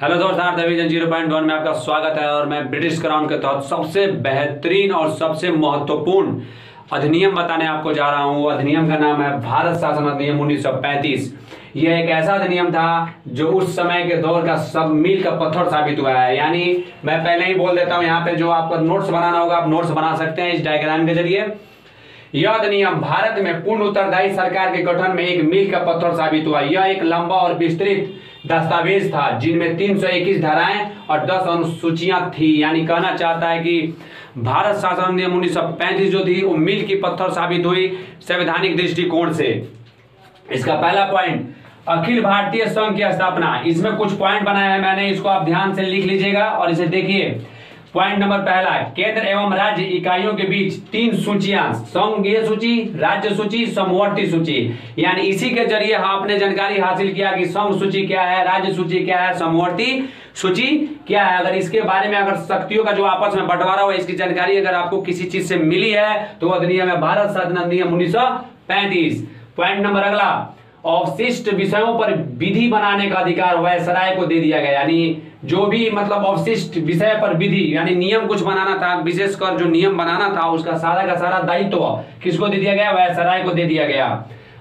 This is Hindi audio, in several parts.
हेलो दोस्तों, डिवीजन 0.1 में आपका स्वागत है। और मैं ब्रिटिश क्राउन के तहत सबसे बेहतरीन और सबसे महत्वपूर्ण अधिनियम बताने आपको जा रहा हूं। अधिनियम का नाम है भारत शासन अधिनियम 1935। यह एक ऐसा अधिनियम था जो उस समय के दौर का सब मील का पत्थर साबित हुआ है। यानी मैं पहले ही बोल देता हूं, यहाँ पे जो आपको नोट्स बनाना होगा आप नोट्स बना सकते हैं इस डायग्राम के जरिए। यह अधिनियम भारत में पूर्ण उत्तरदायी सरकार के गठन में एक मील का पत्थर साबित हुआ। यह एक लंबा और विस्तृत दस्तावेज था जिनमें 321 धाराएं और 10 अनुसूचियां थी। यानी कहना चाहता है कि भारत शासन अधिनियम 1935 जो थी वो मील की पत्थर साबित हुई संवैधानिक दृष्टिकोण से। इसका पहला पॉइंट, अखिल भारतीय संघ की स्थापना। इसमें कुछ पॉइंट बनाया है मैंने, इसको आप ध्यान से लिख लीजिएगा और इसे देखिए। पॉइंट नंबर पहला, केंद्र एवं राज्य इकाइयों के बीच 3 सूचियां, संघीय सूची, राज्य सूची, समवर्ती सूची। यानी इसी के जरिए आपने जानकारी हासिल किया कि संघ सूची क्या है, राज्य सूची क्या है, समवर्ती सूची क्या है। अगर इसके बारे में अगर शक्तियों का जो आपस में बंटवारा हुआ इसकी जानकारी अगर आपको किसी चीज से मिली है तो अधिनियम है भारत शासन अधिनियम 1935। पॉइंट नंबर अगला, अवशिष्ट विषयों पर विधि बनाने का अधिकार वायसराय को दे दिया गया। यानी जो भी मतलब अवशिष्ट विषय पर विधि यानी नियम कुछ बनाना था, विशेषकर जो नियम बनाना था उसका सारा का सारा दायित्व किसको दे दिया गया? वायसराय को दे दिया गया।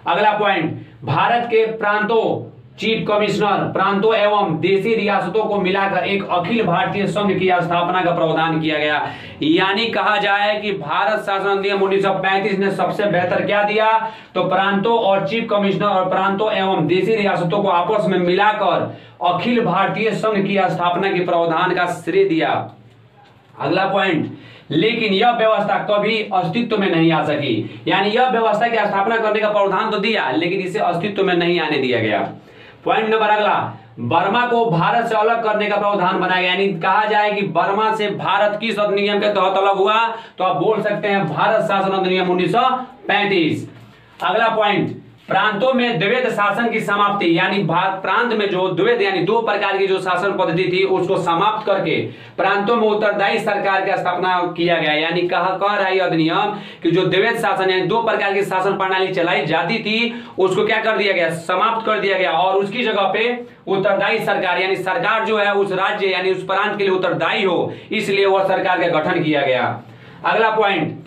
अगला पॉइंट, भारत के प्रांतों, चीफ कमिश्नर, प्रांतों एवं देशी रियासतों को मिलाकर एक अखिल भारतीय संघ की स्थापना का प्रावधान किया गया। यानी कहा जाए कि भारत शासन अधिनियम 1935 ने सबसे बेहतर क्या दिया? तो प्रांतों और चीफ कमिश्नर और प्रांतों एवं देशी रियासतों को आपस में मिलाकर अखिल भारतीय संघ की स्थापना के प्रावधान का श्रेय दिया। अगला पॉइंट, लेकिन यह व्यवस्था कभी अस्तित्व में नहीं आ सकी। यानी यह व्यवस्था की स्थापना करने का प्रावधान तो दिया लेकिन इसे अस्तित्व में नहीं आने दिया गया। पॉइंट नंबर अगला, बर्मा को भारत से अलग करने का प्रावधान बनाया गया। यानी कहा जाए कि बर्मा से भारत किस अधिनियम के तहत अलग हुआ? तो आप बोल सकते हैं भारत शासन अधिनियम 1935। अगला पॉइंट, प्रांतों में द्वैध शासन की समाप्ति। यानी प्रांत में जो द्वैध यानी 2 प्रकार की जो शासन पद्धति थी उसको समाप्त करके प्रांतों में उत्तरदायी सरकार की स्थापना किया गया। यानी कह रहा है अधिनियम कि जो द्वैध शासन यानी 2 प्रकार की शासन प्रणाली चलाई जाती थी उसको क्या कर दिया गया? समाप्त कर दिया गया। और उसकी जगह पे उत्तरदायी सरकार यानी सरकार जो है उस राज्य यानी उस प्रांत के लिए उत्तरदायी हो, इसलिए वह सरकार का गठन किया गया। अगला पॉइंट,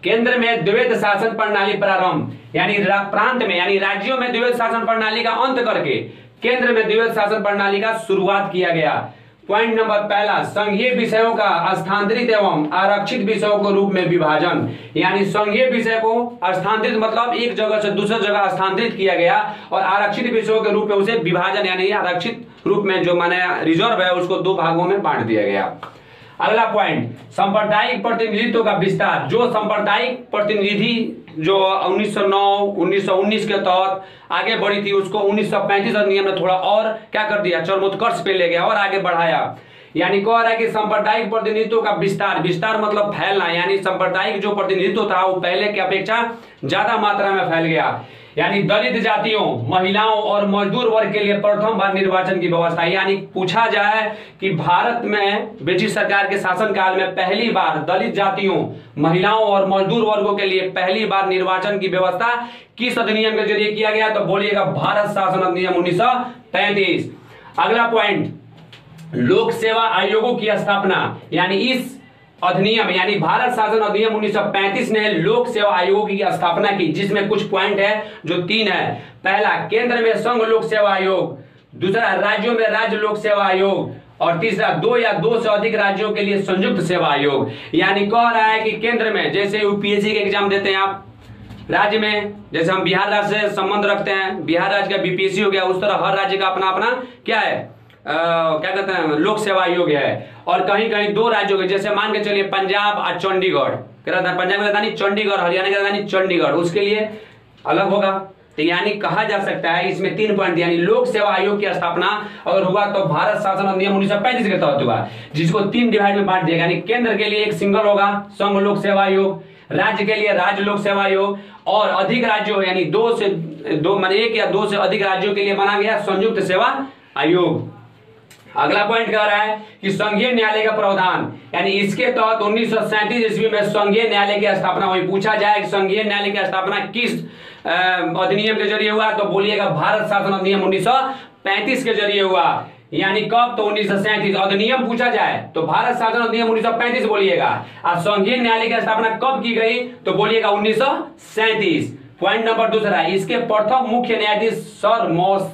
केंद्र में द्वैध शासन प्रणाली प्रारंभ। यानी प्रांत में यानी राज्यों में द्वैध शासन प्रणाली का अंत करके केंद्र में द्वैध शासन प्रणाली का शुरुआत किया गया। पॉइंट नंबर पहला, संघीय विषयों का स्थानांतरित एवं आरक्षित विषयों के रूप में विभाजन। यानी संघीय विषय को स्थानांतरित मतलब एक जगह से दूसरी जगह स्थानांतरित किया गया और आरक्षित विषयों के रूप में उसे विभाजन यानी आरक्षित रूप में जो माने रिजर्व है उसको 2 भागों में बांट दिया गया। अगला पॉइंट, सांप्रदायिक प्रतिनिधित्व का विस्तार। जो सांप्रदायिक प्रतिनिधि जो 1909 1919 के तहत आगे बढ़ी थी उसको 1935 अधिनियम ने थोड़ा और क्या कर दिया? चरमोत्कर्ष पे ले गया और आगे बढ़ाया। यानी कह रहा है कि सांप्रदायिक प्रतिनिधित्व का विस्तार, विस्तार मतलब फैलना। यानी सांप्रदायिक जो प्रतिनिधित्व था वो पहले की अपेक्षा ज्यादा मात्रा में फैल गया। यानी दलित जातियों, महिलाओं और मजदूर वर्ग के लिए प्रथम बार निर्वाचन की व्यवस्था। यानी पूछा जाए कि भारत में ब्रिटिश सरकार के शासनकाल में पहली बार दलित जातियों, महिलाओं और मजदूर वर्गों के लिए पहली बार निर्वाचन की व्यवस्था किस अधिनियम के जरिए किया गया? तो बोलिएगा भारत शासन अधिनियम 1935। अगला पॉइंट, लोक सेवा आयोगों की स्थापना। यानी इस अधिनियम यानी भारत शासन अधिनियम 1935 ने लोक सेवा आयोगों की स्थापना की, जिसमें कुछ पॉइंट है जो 3 है। पहला, केंद्र में संघ लोक सेवा आयोग, दूसरा राज्यों में राज्य लोक सेवा आयोग और तीसरा 2 या 2 से अधिक राज्यों के लिए संयुक्त सेवा आयोग। यानी कह रहा है कि केंद्र में जैसे यूपीएससी के एग्जाम देते हैं आप, राज्य में जैसे हम बिहार राज्य से संबंध रखते हैं, बिहार राज्य का बीपीएससी हो गया, उस तरह हर राज्य का अपना अपना क्या है क्या कहते हैं लोक सेवा आयोग है। और कहीं कहीं 2 राज्यों के जैसे मान के चलिए पंजाब और चंडीगढ़, पंजाब की राजधानी चंडीगढ़, हरियाणा की राजधानी चंडीगढ़, उसके लिए अलग होगा। तो यानी कहा जा सकता है इसमें 3 पॉइंट यानी लोक सेवा आयोग की स्थापना अगर हुआ तो भारत शासन अधिनियम 1935 के तहत हुआ, जिसको 3 डिवाइड में बांट दिया। यानी केंद्र के लिए एक सिंगल होगा संघ लोक सेवा आयोग, राज्य के लिए राज्य लोक सेवा आयोग और अधिक राज्यों यानी 2 से 2 मान 1 या 2 से अधिक राज्यों के लिए बना गया संयुक्त सेवा आयोग। अगला पॉइंट कह रहा है कि संघीय न्यायालय का प्रावधान। यानी इसके तहत 1937 ईस्वी में संघीय न्यायालय की स्थापना हुई। पूछा जाए कि संघीय न्यायालय की स्थापना किस अधिनियम के जरिए हुआ? तो बोलिएगा भारत शासन अधिनियम 1935 के जरिए हुआ। यानी कब? तो 1937। अधिनियम पूछा जाए तो भारत शासन अधिनियम 1935 बोलिएगा। और संघीय न्यायालय की स्थापना कब की गई? तो बोलिएगा 1937। पॉइंट नंबर दूसरा, इसके प्रथम मुख्य न्यायाधीश सर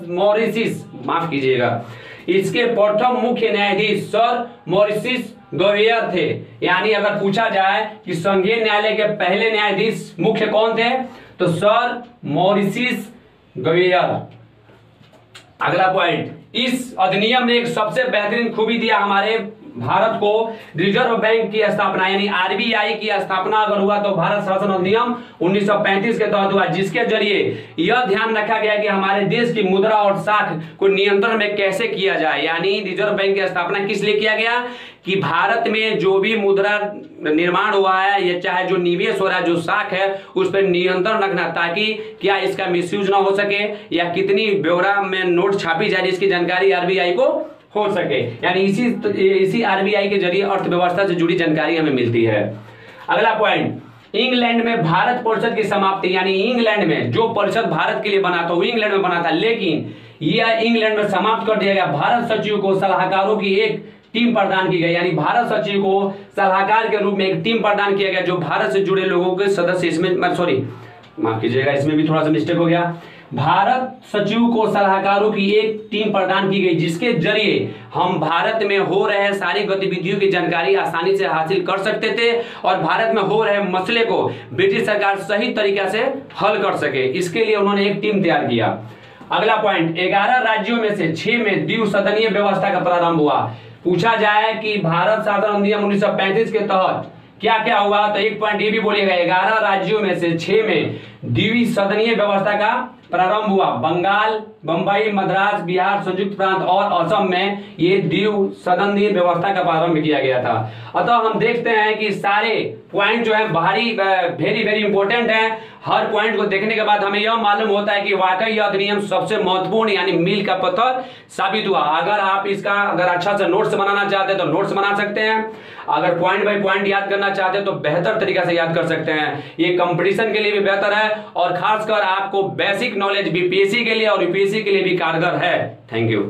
मॉरिसिस, माफ कीजिएगा, इसके प्रथम मुख्य न्यायाधीश सर मॉरिसिस गवेयर थे। यानी अगर पूछा जाए कि संघीय न्यायालय के पहले न्यायाधीश मुख्य कौन थे, तो सर मॉरिसिस गवेयर। अगला पॉइंट, इस अधिनियम ने एक सबसे बेहतरीन खूबी दिया हमारे भारत को, रिजर्व बैंक की स्थापना यानी आरबीआई की स्थापना अगर हुआ तो भारत शासन अधिनियम 1935 के तहत हुआ, जिसके जरिए यह ध्यान रखा गया कि हमारे देश की मुद्रा और साख को नियंत्रण में कैसे किया जाए। यानी रिजर्व बैंक की स्थापना किस लिए किया गया कि भारत में जो भी मुद्रा निर्माण हुआ है या चाहे जो निवेश हो रहा है, जो साख है, उस पर नियंत्रण रखना, ताकि क्या इसका मिसयूज ना हो सके या कितनी ब्यौरा में नोट छापी जाए इसकी जानकारी आरबीआई को हो सके। यानी इसी आरबीआई के जरिए अर्थव्यवस्था से जुड़ी जानकारी हमें मिलती है। अगला पॉइंट, इंग्लैंड में भारत परिषद की समाप्ति, यानी इंग्लैंड में जो परिषद भारत के लिए बना था वो इंग्लैंड में बना था, लेकिन यह इंग्लैंड में समाप्त कर दिया गया। भारत सचिव को सलाहकारों की एक टीम प्रदान की गई, यानी भारत सचिव को सलाहकार के रूप में एक टीम प्रदान किया गया जो भारत से जुड़े लोगों के सदस्य, इसमें सॉरी माफ कीजिएगा, इसमें भी थोड़ा सा मिस्टेक हो गया। भारत सचिव को सलाहकारों की एक टीम प्रदान की गई जिसके जरिए हम भारत में हो रहे सारी गतिविधियों की जानकारी आसानी से हासिल कर सकते थे और भारत में हो रहे मसले को ब्रिटिश सरकार सही तरीके से हल कर सके। इसके लिए उन्होंने एक टीम तैयार किया। अगला पॉइंट, 11 राज्यों में से 6 में द्विसदनीय व्यवस्था का प्रारंभ हुआ। पूछा जाए कि भारत शासन अधिनियम 1935 के तहत क्या क्या हुआ, तो एक पॉइंट ये भी बोलिएगा, 11 राज्यों में से 6 में द्विसदनीय व्यवस्था का प्रारंभ हुआ। बंगाल, बंबई, मद्रास, बिहार, संयुक्त प्रांत और असम में ये द्विसदनीय व्यवस्था का प्रारंभ किया गया था। अतः हम देखते हैं कि सारे पॉइंट जो है वेरी वेरी इंपॉर्टेंट है। हर पॉइंट को देखने के बाद हमें यह मालूम होता है कि वाकई यह अधिनियम सबसे महत्वपूर्ण यानी मील का पत्थर साबित हुआ। अगर आप इसका अच्छा से नोट्स बनाना चाहते हैं तो नोट्स बना सकते हैं, अगर पॉइंट बाय पॉइंट याद करना चाहते हैं तो बेहतर तरीका से याद कर सकते हैं। ये कंपटीशन के लिए भी बेहतर है और खासकर आपको बेसिक नॉलेज बीपीएससी के लिए और यूपीएससी के लिए भी कारगर है। Thank you.